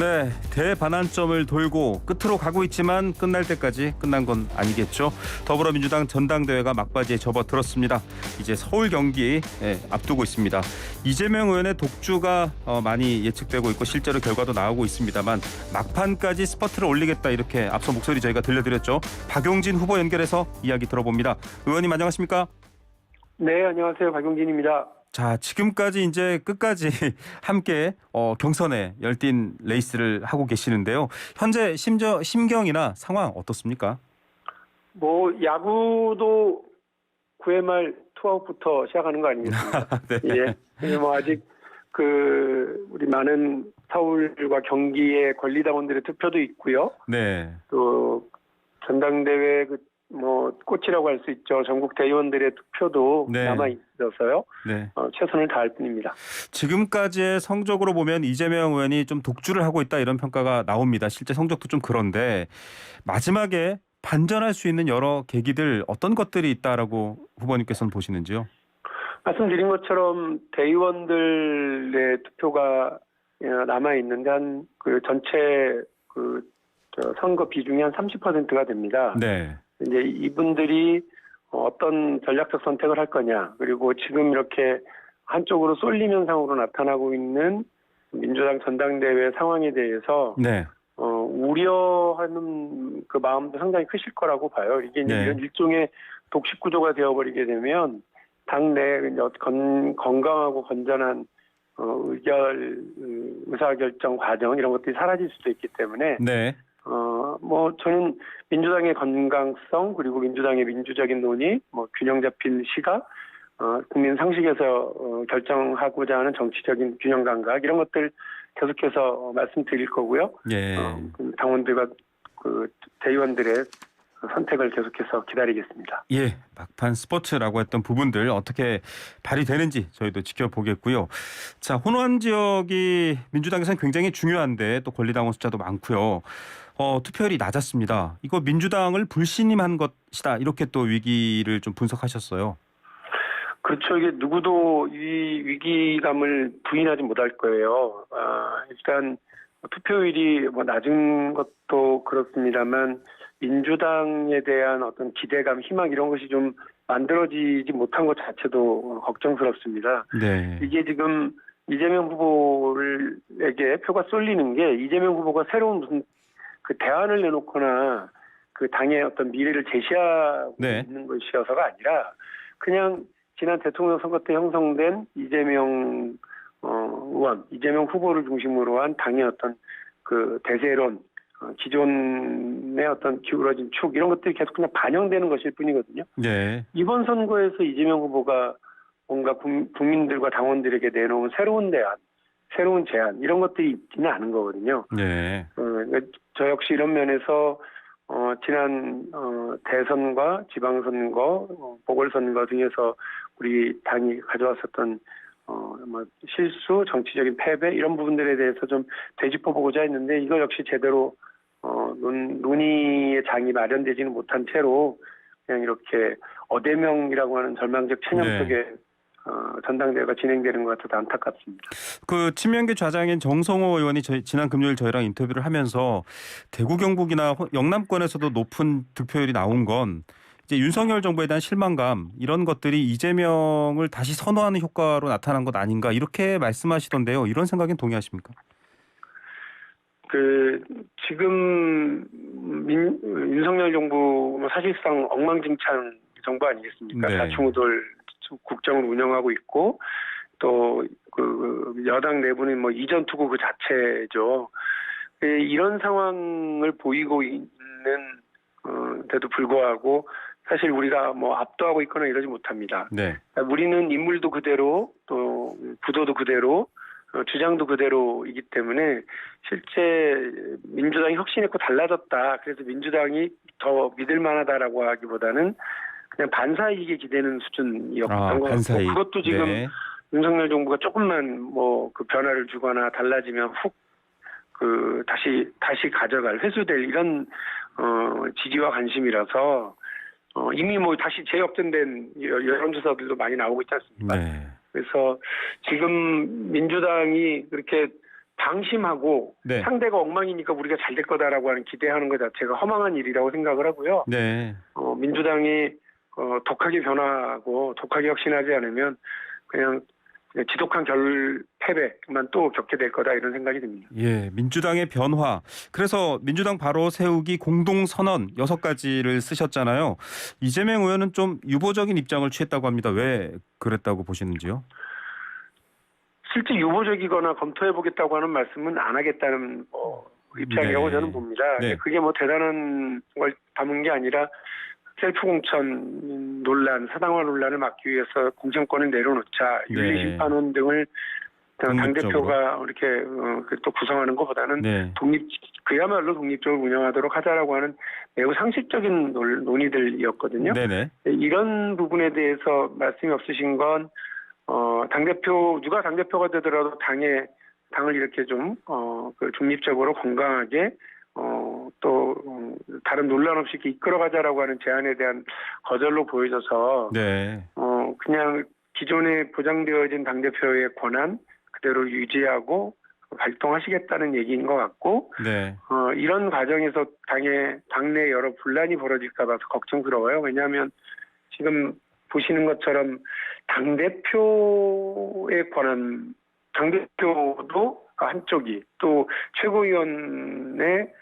네, 대반환점을 돌고 끝으로 가고 있지만 끝날 때까지 끝난 건 아니겠죠. 더불어민주당 전당대회가 막바지에 접어들었습니다. 이제 서울 경기 앞두고 있습니다. 이재명 의원의 독주가 많이 예측되고 있고 실제로 결과도 나오고 있습니다만 막판까지 스퍼트를 올리겠다 이렇게 앞서 목소리 저희가 들려드렸죠. 박용진 후보 연결해서 이야기 들어봅니다. 의원님 안녕하십니까? 네, 안녕하세요. 박용진입니다. 자, 지금까지 이제 끝까지 함께 경선에 열띤 레이스를 하고 계시는데요. 현재 심경이나 상황 어떻습니까? 야구도 9회 말 투아웃부터 시작하는 거 아니겠습니까? 네. 예. 아직 우리 많은 서울과 경기의 권리당원들의 투표도 있고요. 네. 또 전당대회 꽃이라고 할 수 있죠. 전국 대의원들의 투표도 네. 남아 있어서요. 네. 최선을 다할 뿐입니다. 지금까지의 성적으로 보면 이재명 의원이 좀 독주를 하고 있다 이런 평가가 나옵니다. 실제 성적도 좀 그런데 마지막에 반전할 수 있는 여러 계기들 어떤 것들이 있다라고 후보님께서는 보시는지요? 말씀드린 것처럼 대의원들의 투표가 남아 있는데 전체 선거 비중이 한 30%가 됩니다. 네. 이제 이분들이 어떤 전략적 선택을 할 거냐, 그리고 지금 이렇게 한쪽으로 쏠림 현상으로 나타나고 있는 민주당 전당대회 상황에 대해서 네. 우려하는 그 마음도 상당히 크실 거라고 봐요. 이게 이제 네. 이런 일종의 독식 구조가 되어버리게 되면 당내 건강하고 건전한 의사결정 과정 이런 것들이 사라질 수도 있기 때문에 네. 저는 민주당의 건강성 그리고 민주당의 민주적인 논의, 균형 잡힌 시각, 국민 상식에서 결정하고자 하는 정치적인 균형 감각 이런 것들 계속해서 말씀드릴 거고요. 예. 당원들과 대의원들의 선택을 계속해서 기다리겠습니다. 예, 막판 스포츠라고 했던 부분들 어떻게 발휘되는지 저희도 지켜보겠고요. 자, 호남 지역이 민주당에서는 굉장히 중요한데 또 권리당원 숫자도 많고요. 투표율이 낮았습니다. 이거 민주당을 불신임한 것이다. 이렇게 또 위기를 좀 분석하셨어요. 그렇죠. 이게 누구도 이 위기감을 부인하지 못할 거예요. 일단 투표율이 낮은 것도 그렇습니다만 민주당에 대한 어떤 기대감, 희망 이런 것이 좀 만들어지지 못한 것 자체도 걱정스럽습니다. 네. 이게 지금 이재명 후보에게 표가 쏠리는 게 이재명 후보가 새로운 무슨 그 대안을 내놓거나 그 당의 어떤 미래를 제시하고 네. 있는 것이어서가 아니라 그냥 지난 대통령 선거 때 형성된 이재명 의원, 이재명 후보를 중심으로 한 당의 어떤 그 대세론, 기존의 어떤 기울어진 축 이런 것들이 계속 그냥 반영되는 것일 뿐이거든요. 네. 이번 선거에서 이재명 후보가 뭔가 국민들과 당원들에게 내놓은 새로운 대안, 새로운 제안 이런 것들이 있지는 않은 거거든요. 네. 저 역시 이런 면에서 지난 대선과 지방선거, 보궐선거 등에서 우리 당이 가져왔었던 실수, 정치적인 패배 이런 부분들에 대해서 좀 되짚어보고자 했는데 이거 역시 제대로 논의의 장이 마련되지는 못한 채로 그냥 이렇게 어대명이라고 하는 절망적 체념 네. 속에 전당대회가 진행되는 것 같아서 안타깝습니다. 그 친명계 좌장인 정성호 의원이 지난 금요일 저희랑 인터뷰를 하면서 대구 경북이나 영남권에서도 높은 득표율이 나온 건 이제 윤석열 정부에 대한 실망감 이런 것들이 이재명을 다시 선호하는 효과로 나타난 것 아닌가 이렇게 말씀하시던데요. 이런 생각엔 동의하십니까? 지금 윤석열 정부 사실상 엉망진창 정부 아니겠습니까? 네. 좌충우돌 국정을 운영하고 있고 또 여당 내부는 이전 투구 그 자체죠. 이런 상황을 보이고 있는 데도 불구하고 사실 우리가 압도하고 있거나 이러지 못합니다. 네. 우리는 인물도 그대로 또 구도도 그대로 주장도 그대로이기 때문에 실제 민주당이 혁신했고 달라졌다. 그래서 민주당이 더 믿을만하다라고 하기보다는 그냥 반사이익에 기대는 수준이었던 것 같고 그것도 지금 네. 윤석열 정부가 조금만 그 변화를 주거나 달라지면 다시 가져갈 회수될 이런 지지와 관심이라서 이미 다시 재역전된 여론조사들도 많이 나오고 있지 않습니까? 네. 그래서 지금 민주당이 그렇게 방심하고 네. 상대가 엉망이니까 우리가 잘 될 거다라고 하는 기대하는 것 자체가 허망한 일이라고 생각을 하고요. 네. 민주당이 독하게 변화하고 독하게 혁신하지 않으면 그냥 지독한 패배만 또 겪게 될 거다 이런 생각이 듭니다. 예, 민주당의 변화. 그래서 민주당 바로 세우기 공동선언 6가지를 쓰셨잖아요. 이재명 의원은 좀 유보적인 입장을 취했다고 합니다. 왜 그랬다고 보시는지요? 실제 유보적이거나 검토해보겠다고 하는 말씀은 안 하겠다는 입장이라고 네. 저는 봅니다. 네. 그게 뭐 대단한 걸 담은 게 아니라 셀프 공천 논란, 사당화 논란을 막기 위해서 공천권을 내려놓자, 윤리심판원 등을 당대표가 이렇게 또 구성하는 것보다는 네. 그야말로 독립적으로 운영하도록 하자라고 하는 매우 상식적인 논의들이었거든요. 네네. 이런 부분에 대해서 말씀이 없으신 건 누가 당대표가 되더라도 당을 이렇게 좀 중립적으로 건강하게 다른 논란 없이 이렇게 이끌어가자라고 하는 제안에 대한 거절로 보여져서 네. 그냥 기존에 보장되어진 당대표의 권한 그대로 유지하고 발동하시겠다는 얘기인 것 같고 네. 이런 과정에서 당내 여러 분란이 벌어질까 봐서 걱정스러워요. 왜냐하면 지금 보시는 것처럼 당대표의 권한, 당대표도 한쪽이 또 최고위원의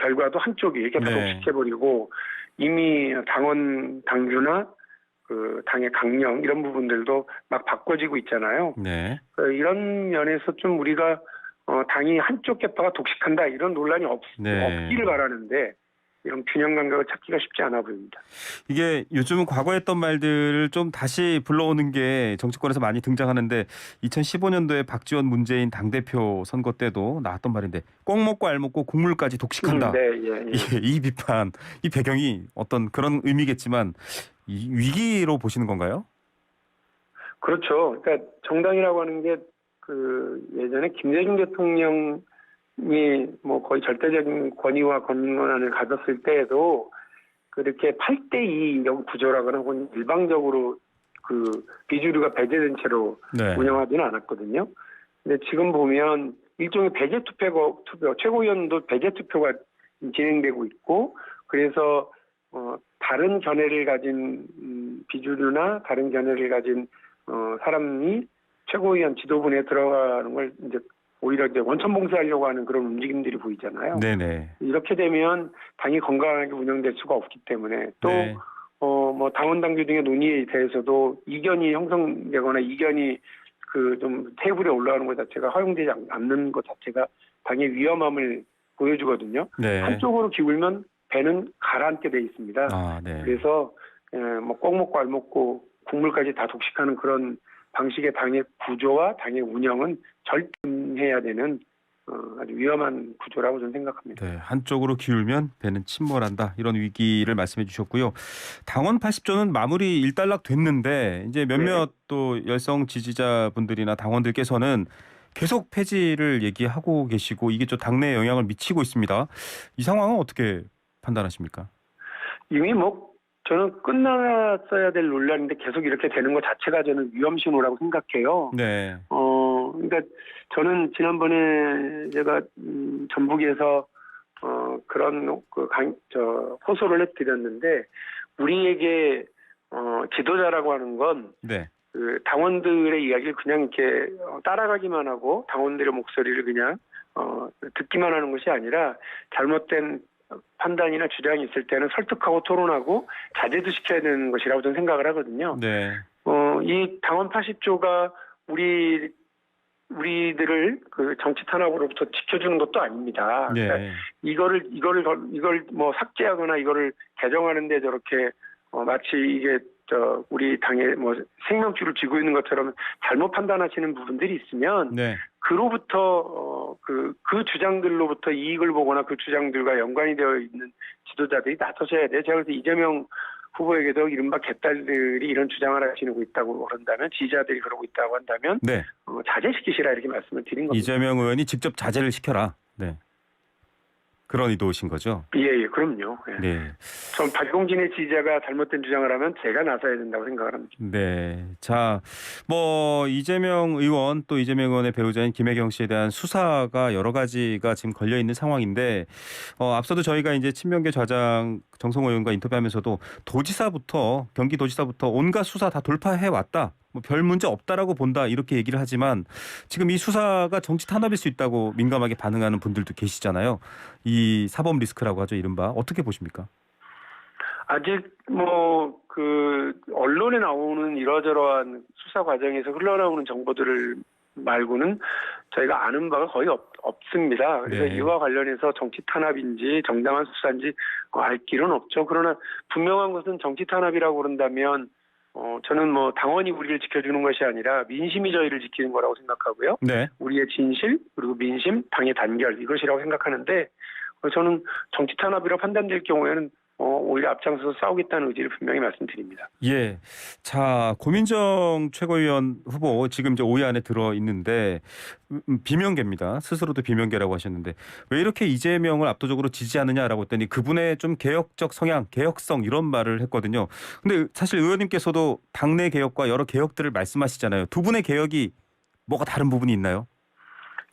결과도 한쪽이 이렇게 다 네. 독식해버리고 이미 당원 당규나 그 당의 강령 이런 부분들도 막 바꿔지고 있잖아요. 네. 이런 면에서 좀 우리가 당이 한쪽 계파가 독식한다 이런 논란이 없기를 바라는데 이런 균형 감각을 찾기가 쉽지 않아 보입니다. 이게 요즘은 과거에 했던 말들을 좀 다시 불러오는 게 정치권에서 많이 등장하는데 2015년도에 박지원 문재인 당대표 선거 때도 나왔던 말인데 꼭 먹고 알 먹고 국물까지 독식한다. 네, 예. 이 비판, 이 배경이 어떤 그런 의미겠지만 이 위기로 보시는 건가요? 그렇죠. 그러니까 정당이라고 하는 게 예전에 김대중 대통령이 뭐 거의 절대적인 권위와 권한을 가졌을 때에도 그렇게 8대2 이런 구조라거나 혹은 일방적으로 비주류가 배제된 채로 네. 운영하지는 않았거든요. 근데 지금 보면 일종의 배제 투표, 최고위원도 배제 투표가 진행되고 있고 그래서 다른 견해를 가진 비주류나 다른 견해를 가진 사람이 최고위원 지도부에 들어가는 걸 오히려 원천 봉쇄하려고 하는 그런 움직임들이 보이잖아요. 네네. 이렇게 되면 당이 건강하게 운영될 수가 없기 때문에 또 네. 뭐 당원 당규 등의 논의에 대해서도 이견이 형성되거나 이견이 좀 테이블에 올라가는 것 자체가 허용되지 않는 것 자체가 당의 위험함을 보여주거든요. 네. 한쪽으로 기울면 배는 가라앉게 돼 있습니다. 네. 그래서 뭐 꼭 먹고 알 먹고 국물까지 다 독식하는 그런 방식의 당의 구조와 당의 운영은 절대해야 되는 아주 위험한 구조라고 저는 생각합니다. 네, 한쪽으로 기울면 배는 침몰한다. 이런 위기를 말씀해 주셨고요. 당원 80조는 마무리 일단락 됐는데 이제 몇몇 또 열성 지지자분들이나 당원들께서는 계속 폐지를 얘기하고 계시고 이게 좀 당내에 영향을 미치고 있습니다. 이 상황은 어떻게 판단하십니까? 이미 저는 끝났어야 될 논란인데 계속 이렇게 되는 것 자체가 저는 위험 신호라고 생각해요. 네. 그러니까 저는 지난번에 제가 전북에서 그런 호소를 해드렸는데 우리에게 지도자라고 하는 건 네. 당원들의 이야기를 그냥 이렇게 따라가기만 하고 당원들의 목소리를 그냥 듣기만 하는 것이 아니라 잘못된 판단이나 주장이 있을 때는 설득하고 토론하고 자제도 시켜야 되는 것이라고 저는 생각을 하거든요. 네. 이 당원 80조가 우리들을 정치 탄압으로부터 지켜주는 것도 아닙니다. 네. 그러니까 이걸 뭐 삭제하거나 이거를 개정하는데 저렇게 마치 이게 우리 당의 뭐 생명줄을 쥐고 있는 것처럼 잘못 판단하시는 부분들이 있으면 네. 그로부터 그 주장들로부터 이익을 보거나 그 주장들과 연관이 되어 있는 지도자들이 나서셔야 돼요. 제가 그래서 이재명 후보에게도 이른바 개딸들이 이런 주장을 하시고 있다고 그런다면 지지자들이 그러고 있다고 한다면 네. 자제시키시라 이렇게 말씀을 드린 겁니다. 이재명 의원이 직접 자제를 시켜라. 네. 그런 의도신 거죠? 예, 그럼요. 예. 네. 전 박용진의 지지자가 잘못된 주장을 하면 제가 나서야 된다고 생각을 합니다. 네. 자, 뭐 이재명 의원 또 이재명 의원의 배우자인 김혜경 씨에 대한 수사가 여러 가지가 지금 걸려 있는 상황인데 앞서도 저희가 이제 친명계 좌장 정성호 의원과 인터뷰하면서도 경기도지사부터 온갖 수사 다 돌파해 왔다. 뭐 별 문제 없다라고 본다 이렇게 얘기를 하지만 지금 이 수사가 정치 탄압일 수 있다고 민감하게 반응하는 분들도 계시잖아요. 이 사법 리스크라고 하죠, 이른바. 어떻게 보십니까? 아직 언론에 나오는 이러저러한 수사 과정에서 흘러나오는 정보들을 말고는 저희가 아는 바가 거의 없습니다. 그래서 네. 이와 관련해서 정치 탄압인지 정당한 수사인지 알 길은 없죠. 그러나 분명한 것은 정치 탄압이라고 그런다면 저는 뭐 당원이 우리를 지켜주는 것이 아니라 민심이 저희를 지키는 거라고 생각하고요. 네. 우리의 진실 그리고 민심, 당의 단결 이것이라고 생각하는데 저는 정치 탄압이라고 판단될 경우에는 오히려 앞장서서 싸우겠다는 의지를 분명히 말씀드립니다. 예. 자, 고민정 최고위원 후보 지금 이제 5위 안에 들어 있는데 비명계입니다. 스스로도 비명계라고 하셨는데 왜 이렇게 이재명을 압도적으로 지지하느냐라고 했더니 그분의 좀 개혁적 성향, 개혁성 이런 말을 했거든요. 근데 사실 의원님께서도 당내 개혁과 여러 개혁들을 말씀하시잖아요. 두 분의 개혁이 뭐가 다른 부분이 있나요?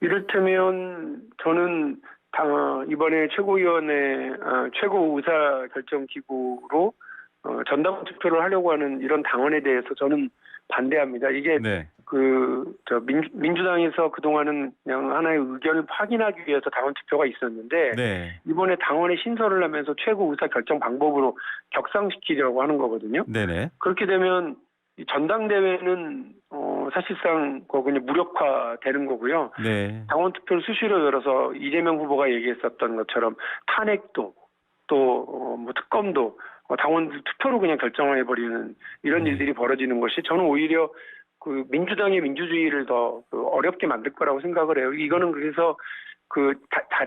이를테면 저는 이번에 최고위원회 최고 의사 결정 기구로 전당 투표를 하려고 하는 이런 당원에 대해서 저는 반대합니다. 이게 네. 민주당에서 그동안은 그냥 하나의 의견을 확인하기 위해서 당원 투표가 있었는데 네. 이번에 당원에 신설을 하면서 최고 의사 결정 방법으로 격상시키려고 하는 거거든요. 네네. 그렇게 되면 이 전당대회는 사실상 그냥 무력화되는 거고요. 네. 당원 투표를 수시로 열어서 이재명 후보가 얘기했었던 것처럼 탄핵도 또 뭐 특검도 당원들 투표로 그냥 결정해버리는 이런 일들이 벌어지는 것이 저는 오히려 그 민주당의 민주주의를 더 어렵게 만들 거라고 생각을 해요. 이거는 그래서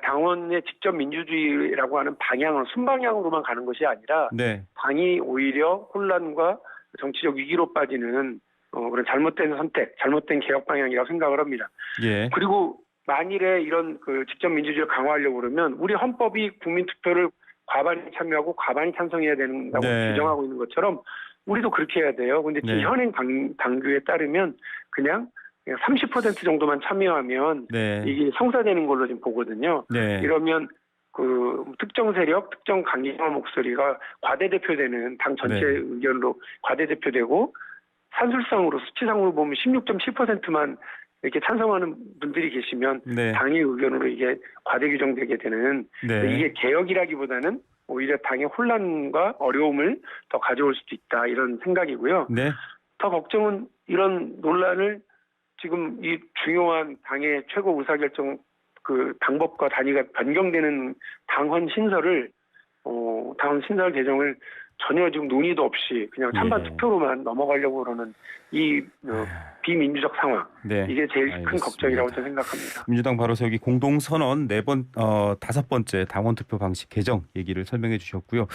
당원의 직접 민주주의라고 하는 방향으로 순방향으로만 가는 것이 아니라 네. 당이 오히려 혼란과 정치적 위기로 빠지는 그런 잘못된 선택, 잘못된 개혁 방향이라고 생각을 합니다. 예. 그리고 만일에 이런 직접 민주주의를 강화하려고 그러면 우리 헌법이 국민투표를 과반이 참여하고 과반이 찬성해야 된다고 네. 규정하고 있는 것처럼 우리도 그렇게 해야 돼요. 근데 지금 네. 현행 당규에 따르면 그냥 30% 정도만 참여하면 네. 이게 성사되는 걸로 지금 보거든요. 네. 이러면 특정 세력, 특정 강경한 목소리가 과대대표되는 당 전체 네. 의견으로 과대대표되고 산술상으로 수치상으로 보면 16.7%만 이렇게 찬성하는 분들이 계시면 네. 당의 의견으로 이게 과대 규정되게 되는 네. 이게 개혁이라기보다는 오히려 당의 혼란과 어려움을 더 가져올 수도 있다 이런 생각이고요. 네. 더 걱정은 이런 논란을 지금 이 중요한 당의 최고 의사결정 방법과 단위가 변경되는 당헌 신설 개정을 전혀 지금 논의도 없이 그냥 찬반 예. 투표로만 넘어가려고 그러는 이 비민주적 상황. 네. 이게 제일 알겠습니다. 큰 걱정이라고 저는 생각합니다. 민주당 바로 세우기 공동선언 5번째 당원투표 방식 개정 얘기를 설명해 주셨고요.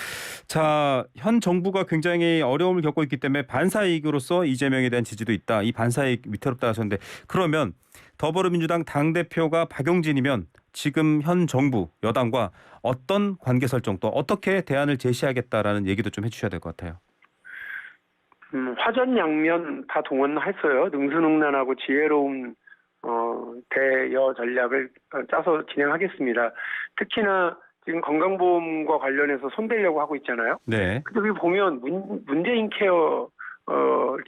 자, 현 정부가 굉장히 어려움을 겪고 있기 때문에 반사이익으로서 이재명에 대한 지지도 있다. 이 반사이익 위태롭다 하셨는데 그러면 더불어민주당 당대표가 박용진이면 지금 현 정부 여당과 어떤 관계 설정 또 어떻게 대안을 제시하겠다라는 얘기도 좀 해주셔야 될 것 같아요. 화전양면 다 동원했어요. 능수능란하고 지혜로운 대여 전략을 짜서 진행하겠습니다. 특히나 지금 건강보험과 관련해서 손대려고 하고 있잖아요. 네. 근데 여기 보면 문재인 케어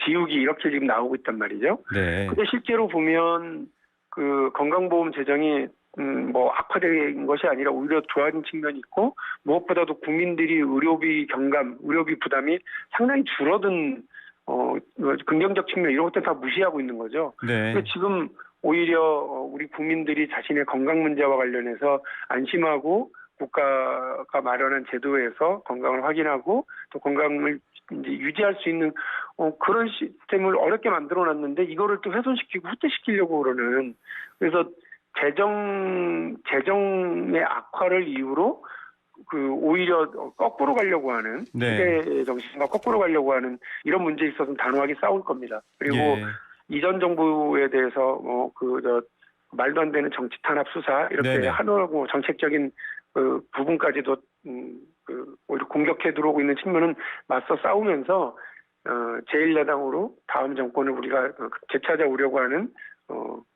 지우기 이렇게 지금 나오고 있단 말이죠. 네. 근데 실제로 보면 건강보험 재정이 악화된 것이 아니라 오히려 좋아진 측면이 있고 무엇보다도 국민들이 의료비 부담이 상당히 줄어든 긍정적 측면 이런 것들 다 무시하고 있는 거죠. 네. 근데 지금 오히려 우리 국민들이 자신의 건강 문제와 관련해서 안심하고 국가가 마련한 제도에서 건강을 확인하고 또 건강을 이제 유지할 수 있는 그런 시스템을 어렵게 만들어놨는데 이거를 또 훼손시키고 후퇴시키려고 그러는 그래서 재정의 악화를 이유로 오히려 거꾸로 가려고 하는 네. 시대 정신과 거꾸로 가려고 하는 이런 문제에 있어서는 단호하게 싸울 겁니다. 그리고 예. 이전 정부에 대해서 말도 안 되는 정치 탄압 수사 이렇게 네네. 하느라고 정책적인 부분까지도 오히려 공격해 들어오고 있는 측면은 맞서 싸우면서 제1야당으로 다음 정권을 우리가 되찾아오려고 하는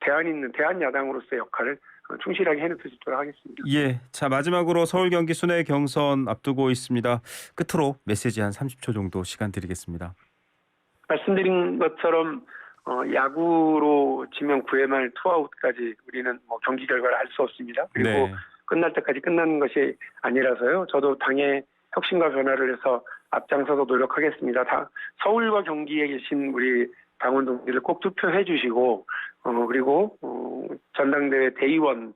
대안 야당으로서의 역할을 충실하게 해낼 수 있도록 하겠습니다. 예. 자, 마지막으로 서울 경기 순회 경선 앞두고 있습니다. 끝으로 메시지 한 30초 정도 시간 드리겠습니다. 말씀드린 것처럼 야구로 지면 9회 말 투아웃까지 우리는 경기 결과를 알 수 없습니다. 그리고 네. 끝날 때까지 끝나는 것이 아니라서요. 저도 당의 혁신과 변화를 해서 앞장서서 노력하겠습니다. 서울과 경기에 계신 우리 당원 동지들 꼭 투표해 주시고 그리고 전당대회 대의원께서도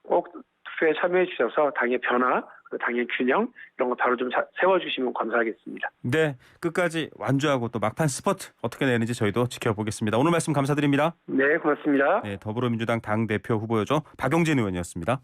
꼭 투표에 참여해 주셔서 당의 변화, 당의 균형 이런 거 바로 좀 세워주시면 감사하겠습니다. 네. 끝까지 완주하고 또 막판 스퍼트 어떻게 내는지 저희도 지켜보겠습니다. 오늘 말씀 감사드립니다. 네, 고맙습니다. 네, 더불어민주당 당대표 후보였죠. 박용진 의원이었습니다.